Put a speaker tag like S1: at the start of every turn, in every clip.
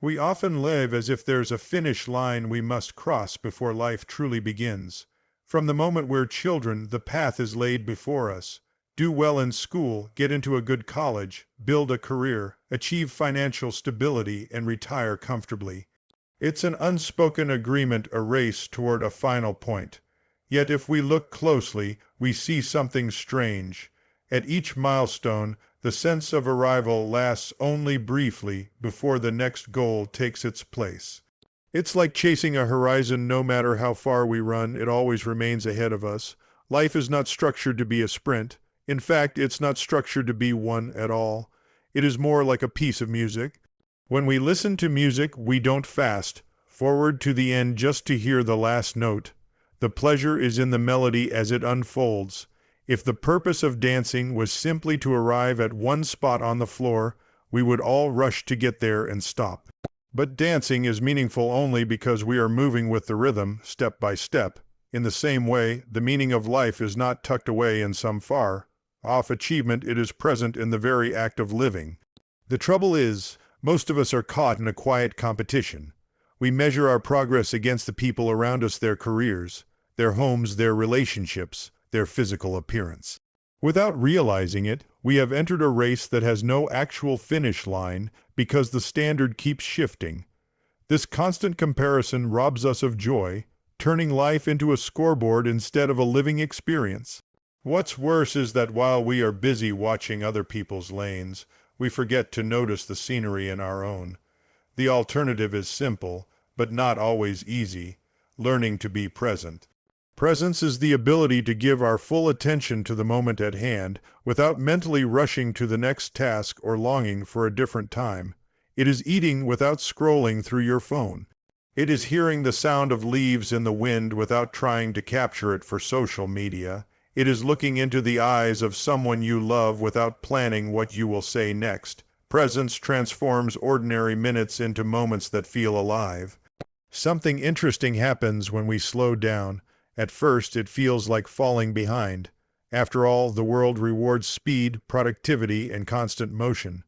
S1: We often live as if there's a finish line we must cross before life truly begins. From the moment we're children, the path is laid before us. Do well in school, get into a good college, build a career, achieve financial stability, and retire comfortably. It's an unspoken agreement, a race toward a final point. Yet if we look closely, we see something strange. At each milestone, the sense of arrival lasts only briefly before the next goal takes its place. It's like chasing a horizon. No matter how far we run, it always remains ahead of us. Life is not structured to be a sprint. In fact, it's not structured to be one at all. It is more like a piece of music. When we listen to music, we don't fast forward to the end just to hear the last note. The pleasure is in the melody as it unfolds. If the purpose of dancing was simply to arrive at one spot on the floor, we would all rush to get there and stop. But dancing is meaningful only because we are moving with the rhythm, step by step. In the same way, the meaning of life is not tucked away in some far-off achievement. It is present in the very act of living. The trouble is, most of us are caught in a quiet competition. We measure our progress against the people around us, their careers, their homes, their relationships, their physical appearance. Without realizing it, we have entered a race that has no actual finish line because the standard keeps shifting. This constant comparison robs us of joy, turning life into a scoreboard instead of a living experience. What's worse is that while we are busy watching other people's lanes, we forget to notice the scenery in our own. The alternative is simple, but not always easy: learning to be present. Presence is the ability to give our full attention to the moment at hand without mentally rushing to the next task or longing for a different time. It is eating without scrolling through your phone. It is hearing the sound of leaves in the wind without trying to capture it for social media. It is looking into the eyes of someone you love without planning what you will say next. Presence transforms ordinary minutes into moments that feel alive. Something interesting happens when we slow down. At first, it feels like falling behind. After all, the world rewards speed, productivity, and constant motion.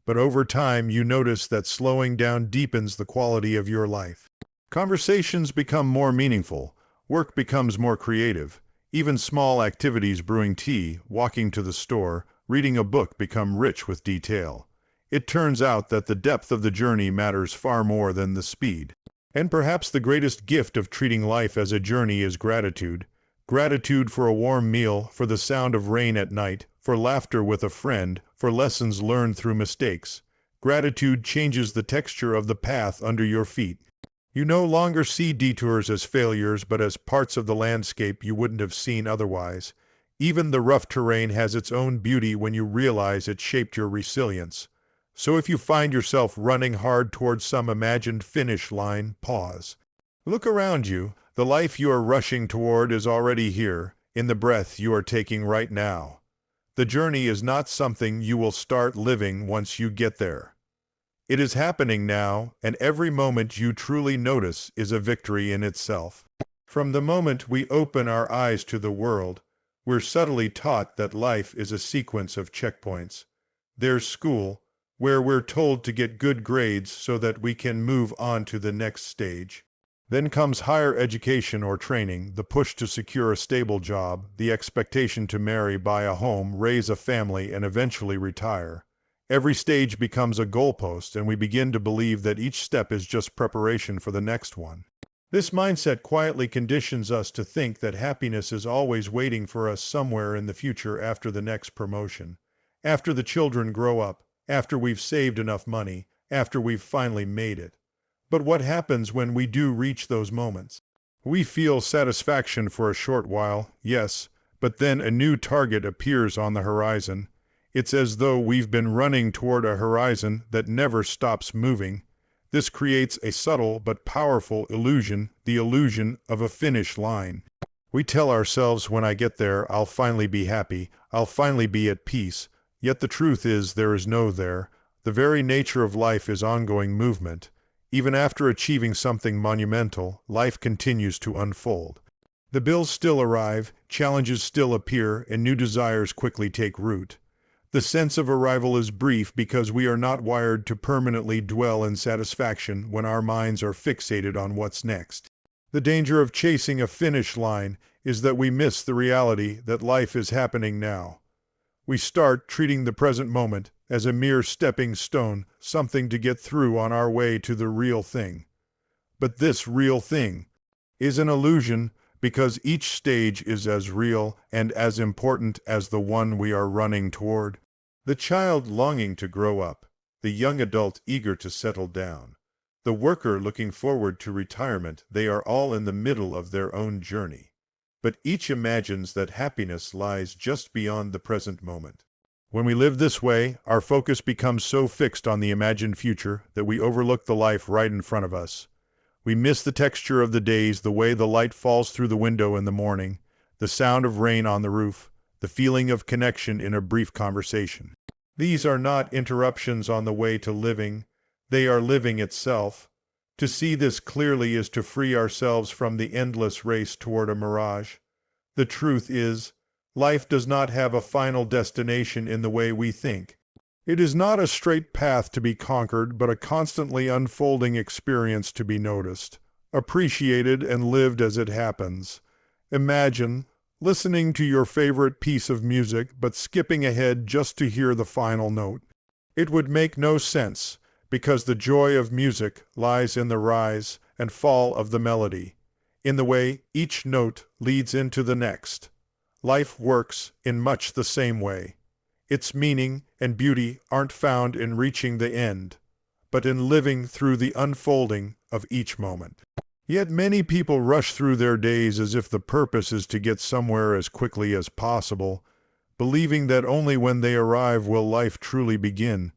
S1: But over time, you notice that slowing down deepens the quality of your life. Conversations become more meaningful. Work becomes more creative. Even small activities, brewing tea, walking to the store, reading a book, become rich with detail. It turns out that the depth of the journey matters far more than the speed. And perhaps the greatest gift of treating life as a journey is gratitude. Gratitude for a warm meal, for the sound of rain at night, for laughter with a friend, for lessons learned through mistakes. Gratitude changes the texture of the path under your feet. You no longer see detours as failures, but as parts of the landscape you wouldn't have seen otherwise. Even the rough terrain has its own beauty when you realize it shaped your resilience. So if you find yourself running hard towards some imagined finish line, pause. Look around you. The life you are rushing toward is already here, in the breath you are taking right now. The journey is not something you will start living once you get there. It is happening now, and every moment you truly notice is a victory in itself. From the moment we open our eyes to the world, we're subtly taught that life is a sequence of checkpoints. There's school, where we're told to get good grades so that we can move on to the next stage. Then comes higher education or training, the push to secure a stable job, the expectation to marry, buy a home, raise a family, and eventually retire. Every stage becomes a goalpost, and we begin to believe that each step is just preparation for the next one. This mindset quietly conditions us to think that happiness is always waiting for us somewhere in the future, after the next promotion, after the children grow up, after we've saved enough money, after we've finally made it. But what happens when we do reach those moments? We feel satisfaction for a short while, yes, but then a new target appears on the horizon. It's as though we've been running toward a horizon that never stops moving. This creates a subtle but powerful illusion, the illusion of a finish line. We tell ourselves, when I get there, I'll finally be happy, I'll finally be at peace. Yet the truth is, there is no there. The very nature of life is ongoing movement. Even after achieving something monumental, life continues to unfold. The bills still arrive, challenges still appear, and new desires quickly take root. The sense of arrival is brief because we are not wired to permanently dwell in satisfaction when our minds are fixated on what's next. The danger of chasing a finish line is that we miss the reality that life is happening now. We start treating the present moment as a mere stepping stone, something to get through on our way to the real thing. But this real thing is an illusion because each stage is as real and as important as the one we are running toward. The child longing to grow up, the young adult eager to settle down, the worker looking forward to retirement, they are all in the middle of their own journey. But each imagines that happiness lies just beyond the present moment. When we live this way, our focus becomes so fixed on the imagined future that we overlook the life right in front of us. We miss the texture of the days, the way the light falls through the window in the morning, the sound of rain on the roof, the feeling of connection in a brief conversation. These are not interruptions on the way to living, they are living itself. To see this clearly is to free ourselves from the endless race toward a mirage. The truth is, life does not have a final destination in the way we think. It is not a straight path to be conquered, but a constantly unfolding experience to be noticed, appreciated, and lived as it happens. Imagine listening to your favorite piece of music, but skipping ahead just to hear the final note. It would make no sense, because the joy of music lies in the rise and fall of the melody, in the way each note leads into the next. Life works in much the same way. Its meaning and beauty aren't found in reaching the end, but in living through the unfolding of each moment. Yet many people rush through their days as if the purpose is to get somewhere as quickly as possible, believing that only when they arrive will life truly begin.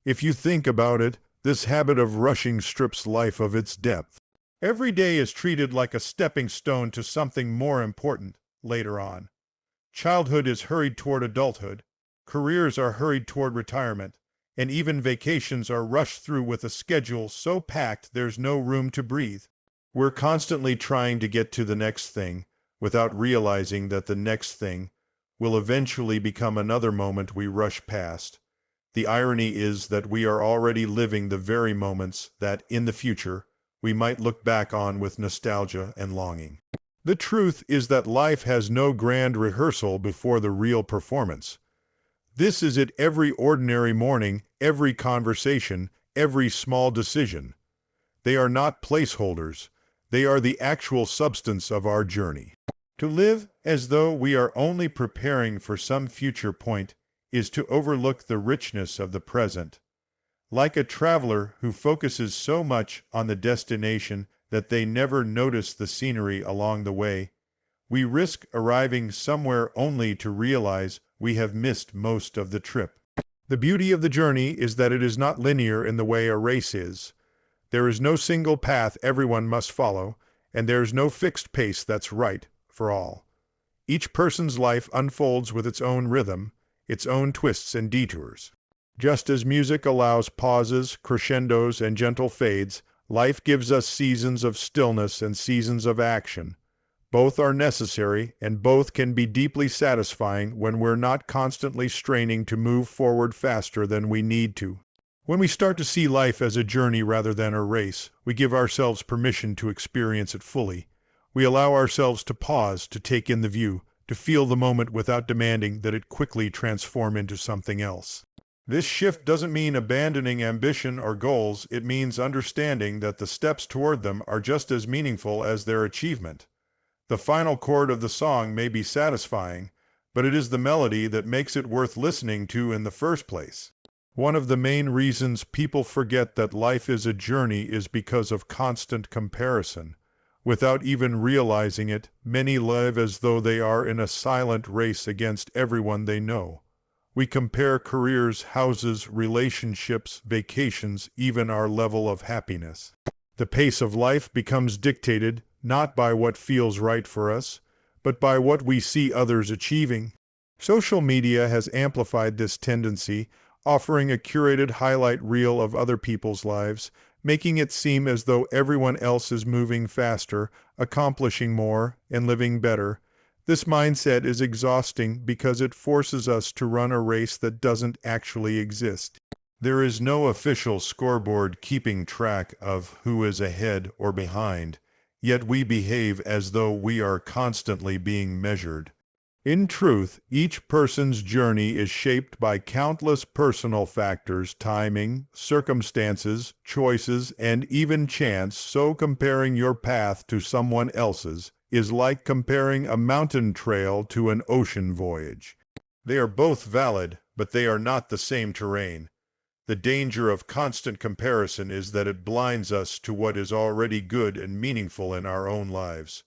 S1: If you think about it, this habit of rushing strips life of its depth. Every day is treated like a stepping stone to something more important later on. Childhood is hurried toward adulthood, careers are hurried toward retirement, and even vacations are rushed through with a schedule so packed there's no room to breathe. We're constantly trying to get to the next thing without realizing that the next thing will eventually become another moment we rush past. The irony is that we are already living the very moments that, in the future, we might look back on with nostalgia and longing. The truth is that life has no grand rehearsal before the real performance. This is it every ordinary morning, every conversation, every small decision. They are not placeholders. They are the actual substance of our journey. To live as though we are only preparing for some future point is to overlook the richness of the present. Like a traveler who focuses so much on the destination that they never notice the scenery along the way, we risk arriving somewhere only to realize we have missed most of the trip. The beauty of the journey is that it is not linear in the way a race is. There is no single path everyone must follow, and there is no fixed pace that's right for all. Each person's life unfolds with its own rhythm, its own twists and detours. Just as music allows pauses, crescendos, and gentle fades, life gives us seasons of stillness and seasons of action. Both are necessary, and both can be deeply satisfying when we're not constantly straining to move forward faster than we need to. When we start to see life as a journey rather than a race, we give ourselves permission to experience it fully. We allow ourselves to pause, to take in the view, to feel the moment without demanding that it quickly transform into something else. This shift doesn't mean abandoning ambition or goals, it means understanding that the steps toward them are just as meaningful as their achievement. The final chord of the song may be satisfying, but it is the melody that makes it worth listening to in the first place. One of the main reasons people forget that life is a journey is because of constant comparison. Without even realizing it, many live as though they are in a silent race against everyone they know. We compare careers, houses, relationships, vacations, even our level of happiness. The pace of life becomes dictated not by what feels right for us, but by what we see others achieving. Social media has amplified this tendency, offering a curated highlight reel of other people's lives, making it seem as though everyone else is moving faster, accomplishing more, and living better. This mindset is exhausting because it forces us to run a race that doesn't actually exist. There is no official scoreboard keeping track of who is ahead or behind, yet we behave as though we are constantly being measured. In truth, each person's journey is shaped by countless personal factors, timing, circumstances, choices, and even chance, so comparing your path to someone else's is like comparing a mountain trail to an ocean voyage. They are both valid, but they are not the same terrain. The danger of constant comparison is that it blinds us to what is already good and meaningful in our own lives.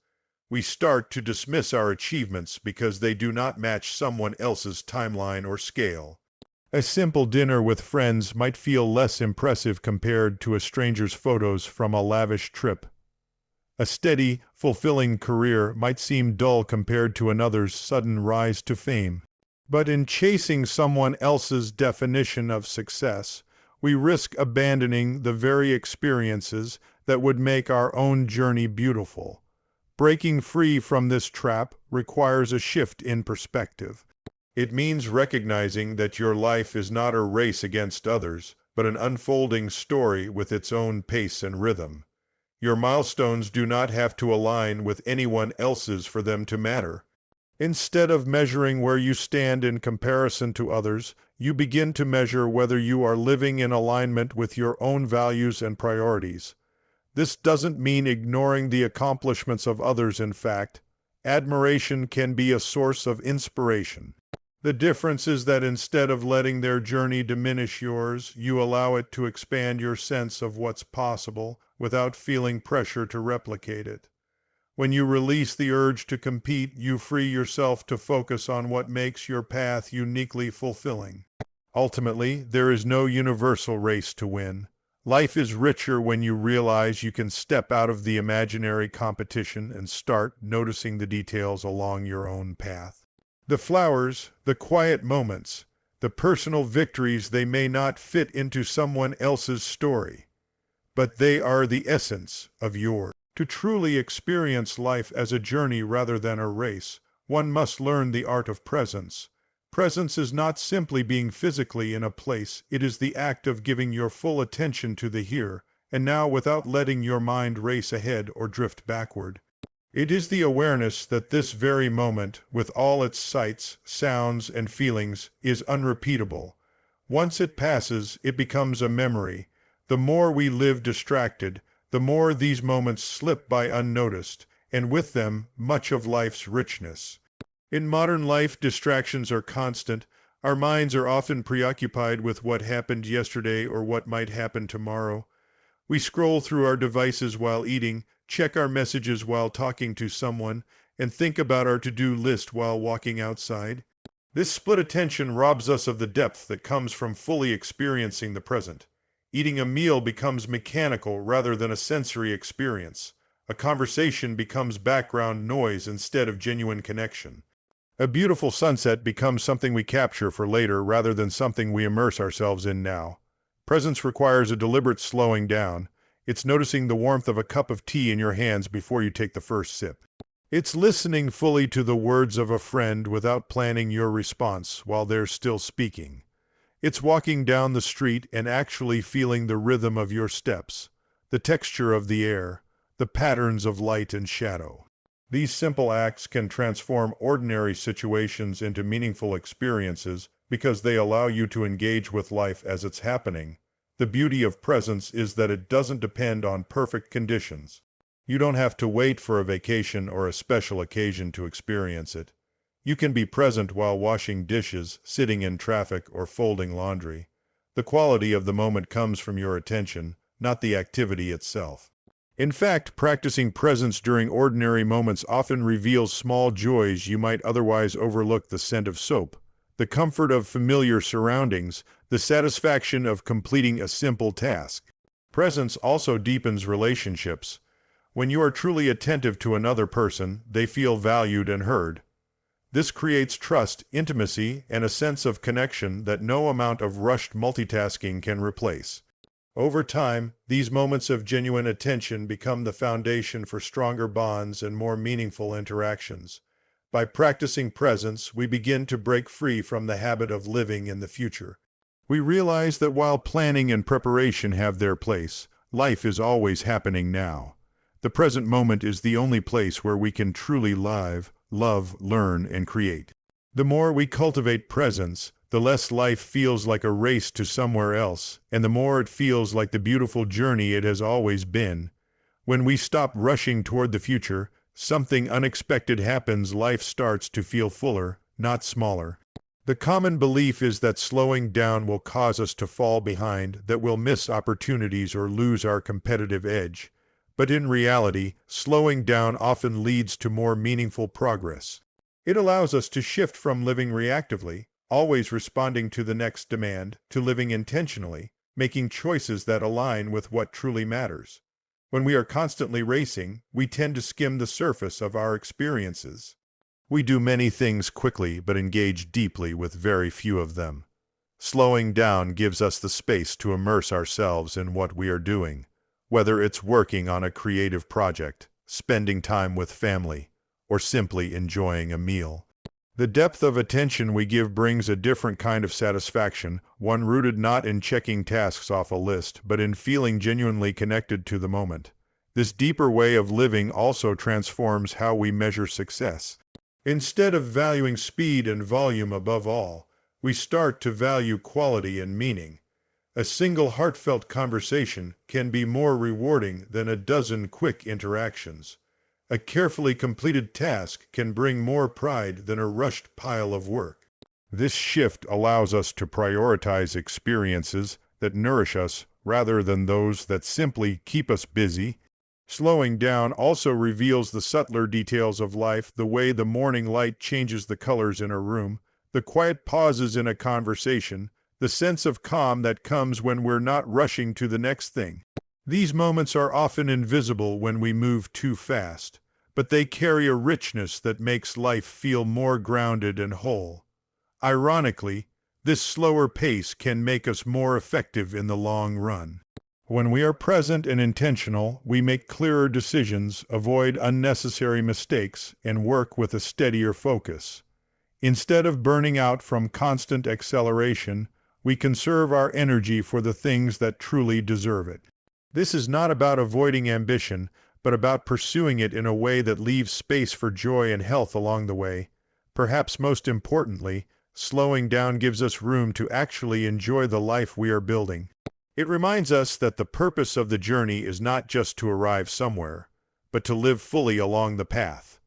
S1: We start to dismiss our achievements because they do not match someone else's timeline or scale. A simple dinner with friends might feel less impressive compared to a stranger's photos from a lavish trip. A steady, fulfilling career might seem dull compared to another's sudden rise to fame. But in chasing someone else's definition of success, we risk abandoning the very experiences that would make our own journey beautiful. Breaking free from this trap requires a shift in perspective. It means recognizing that your life is not a race against others, but an unfolding story with its own pace and rhythm. Your milestones do not have to align with anyone else's for them to matter. Instead of measuring where you stand in comparison to others, you begin to measure whether you are living in alignment with your own values and priorities. This doesn't mean ignoring the accomplishments of others. In fact, admiration can be a source of inspiration. The difference is that instead of letting their journey diminish yours, you allow it to expand your sense of what's possible without feeling pressure to replicate it. When you release the urge to compete, you free yourself to focus on what makes your path uniquely fulfilling. Ultimately, there is no universal race to win. Life is richer when you realize you can step out of the imaginary competition and start noticing the details along your own path. The flowers, the quiet moments, the personal victories, they may not fit into someone else's story, but they are the essence of yours. To truly experience life as a journey rather than a race, one must learn the art of presence. Presence is not simply being physically in a place, it is the act of giving your full attention to the here and now without letting your mind race ahead or drift backward. It is the awareness that this very moment, with all its sights, sounds, and feelings, is unrepeatable. Once it passes, it becomes a memory. The more we live distracted, the more these moments slip by unnoticed, and with them, much of life's richness. In modern life, distractions are constant. Our minds are often preoccupied with what happened yesterday or what might happen tomorrow. We scroll through our devices while eating, check our messages while talking to someone, and think about our to-do list while walking outside. This split attention robs us of the depth that comes from fully experiencing the present. Eating a meal becomes mechanical rather than a sensory experience. A conversation becomes background noise instead of genuine connection. A beautiful sunset becomes something we capture for later rather than something we immerse ourselves in now. Presence requires a deliberate slowing down. It's noticing the warmth of a cup of tea in your hands before you take the first sip. It's listening fully to the words of a friend without planning your response while they're still speaking. It's walking down the street and actually feeling the rhythm of your steps, the texture of the air, the patterns of light and shadow. These simple acts can transform ordinary situations into meaningful experiences because they allow you to engage with life as it's happening. The beauty of presence is that it doesn't depend on perfect conditions. You don't have to wait for a vacation or a special occasion to experience it. You can be present while washing dishes, sitting in traffic, or folding laundry. The quality of the moment comes from your attention, not the activity itself. In fact, practicing presence during ordinary moments often reveals small joys you might otherwise overlook: the scent of soap, the comfort of familiar surroundings, the satisfaction of completing a simple task. Presence also deepens relationships. When you are truly attentive to another person, they feel valued and heard. This creates trust, intimacy, and a sense of connection that no amount of rushed multitasking can replace. Over time, these moments of genuine attention become the foundation for stronger bonds and more meaningful interactions. By practicing presence, we begin to break free from the habit of living in the future. We realize that while planning and preparation have their place, life is always happening now. The present moment is the only place where we can truly live, love, learn, and create. The more we cultivate presence, the less life feels like a race to somewhere else, and the more it feels like the beautiful journey it has always been. When we stop rushing toward the future, something unexpected happens. Life starts to feel fuller, not smaller. The common belief is that slowing down will cause us to fall behind, that we'll miss opportunities or lose our competitive edge. But in reality, slowing down often leads to more meaningful progress. It allows us to shift from living reactively, always responding to the next demand, to living intentionally, making choices that align with what truly matters. When we are constantly racing, we tend to skim the surface of our experiences. We do many things quickly but engage deeply with very few of them. Slowing down gives us the space to immerse ourselves in what we are doing, whether it's working on a creative project, spending time with family, or simply enjoying a meal. The depth of attention we give brings a different kind of satisfaction, one rooted not in checking tasks off a list, but in feeling genuinely connected to the moment. This deeper way of living also transforms how we measure success. Instead of valuing speed and volume above all, we start to value quality and meaning. A single heartfelt conversation can be more rewarding than a dozen quick interactions. A carefully completed task can bring more pride than a rushed pile of work. This shift allows us to prioritize experiences that nourish us rather than those that simply keep us busy. Slowing down also reveals the subtler details of life, the way the morning light changes the colors in a room, the quiet pauses in a conversation, the sense of calm that comes when we're not rushing to the next thing. These moments are often invisible when we move too fast, but they carry a richness that makes life feel more grounded and whole. Ironically, this slower pace can make us more effective in the long run. When we are present and intentional, we make clearer decisions, avoid unnecessary mistakes, and work with a steadier focus. Instead of burning out from constant acceleration, we conserve our energy for the things that truly deserve it. This is not about avoiding ambition, but about pursuing it in a way that leaves space for joy and health along the way. Perhaps most importantly, slowing down gives us room to actually enjoy the life we are building. It reminds us that the purpose of the journey is not just to arrive somewhere, but to live fully along the path.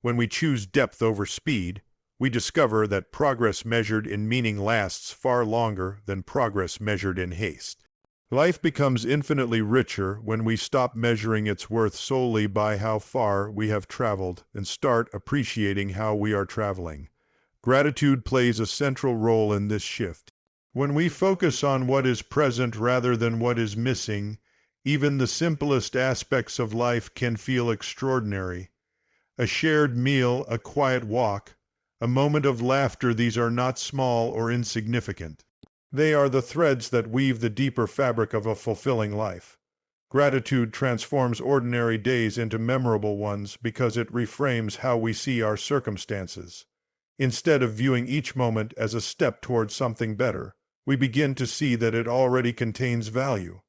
S1: When we choose depth over speed, we discover that progress measured in meaning lasts far longer than progress measured in haste. Life becomes infinitely richer when we stop measuring its worth solely by how far we have traveled and start appreciating how we are traveling. Gratitude plays a central role in this shift. When we focus on what is present rather than what is missing, even the simplest aspects of life can feel extraordinary. A shared meal, a quiet walk, a moment of laughter, these are not small or insignificant. They are the threads that weave the deeper fabric of a fulfilling life. Gratitude transforms ordinary days into memorable ones because it reframes how we see our circumstances. Instead of viewing each moment as a step towards something better, we begin to see that it already contains value.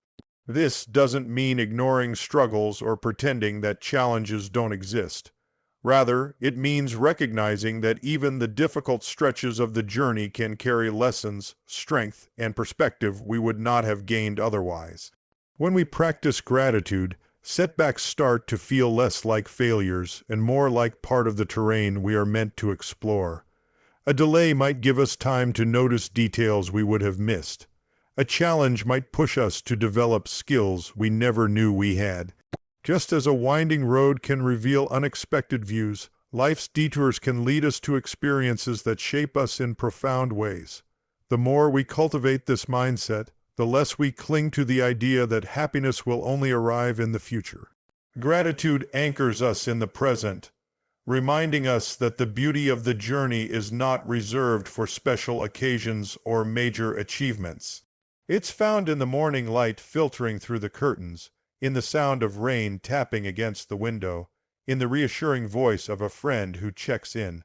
S1: This doesn't mean ignoring struggles or pretending that challenges don't exist. Rather, it means recognizing that even the difficult stretches of the journey can carry lessons, strength, and perspective we would not have gained otherwise. When we practice gratitude, setbacks start to feel less like failures and more like part of the terrain we are meant to explore. A delay might give us time to notice details we would have missed. A challenge might push us to develop skills we never knew we had. Just as a winding road can reveal unexpected views, life's detours can lead us to experiences that shape us in profound ways. The more we cultivate this mindset, the less we cling to the idea that happiness will only arrive in the future. Gratitude anchors us in the present, reminding us that the beauty of the journey is not reserved for special occasions or major achievements. It's found in the morning light filtering through the curtains, in the sound of rain tapping against the window, in the reassuring voice of a friend who checks in.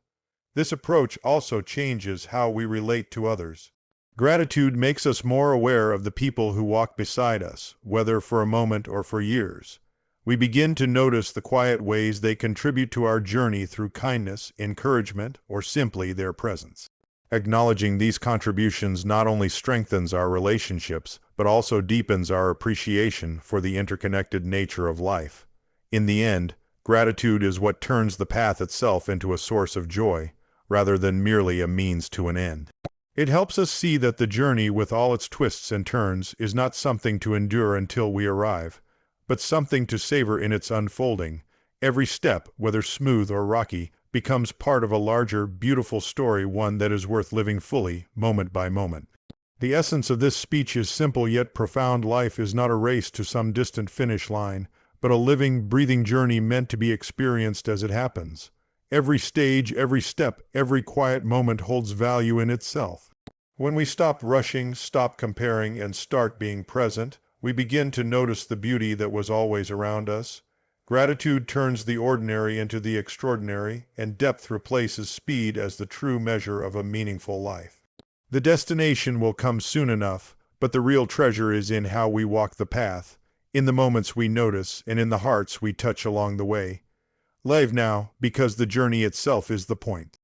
S1: This approach also changes how we relate to others. Gratitude makes us more aware of the people who walk beside us, whether for a moment or for years. We begin to notice the quiet ways they contribute to our journey through kindness, encouragement, or simply their presence. Acknowledging these contributions not only strengthens our relationships, but also deepens our appreciation for the interconnected nature of life. In the end, gratitude is what turns the path itself into a source of joy, rather than merely a means to an end. It helps us see that the journey, with all its twists and turns, is not something to endure until we arrive, but something to savor in its unfolding. Every step, whether smooth or rocky, becomes part of a larger, beautiful story, one that is worth living fully, moment by moment. The essence of this speech is simple yet profound. Life is not a race to some distant finish line, but a living, breathing journey meant to be experienced as it happens. Every stage, every step, every quiet moment holds value in itself. When we stop rushing, stop comparing, and start being present, we begin to notice the beauty that was always around us. Gratitude turns the ordinary into the extraordinary, and depth replaces speed as the true measure of a meaningful life. The destination will come soon enough, but the real treasure is in how we walk the path, in the moments we notice, and in the hearts we touch along the way. Live now, because the journey itself is the point.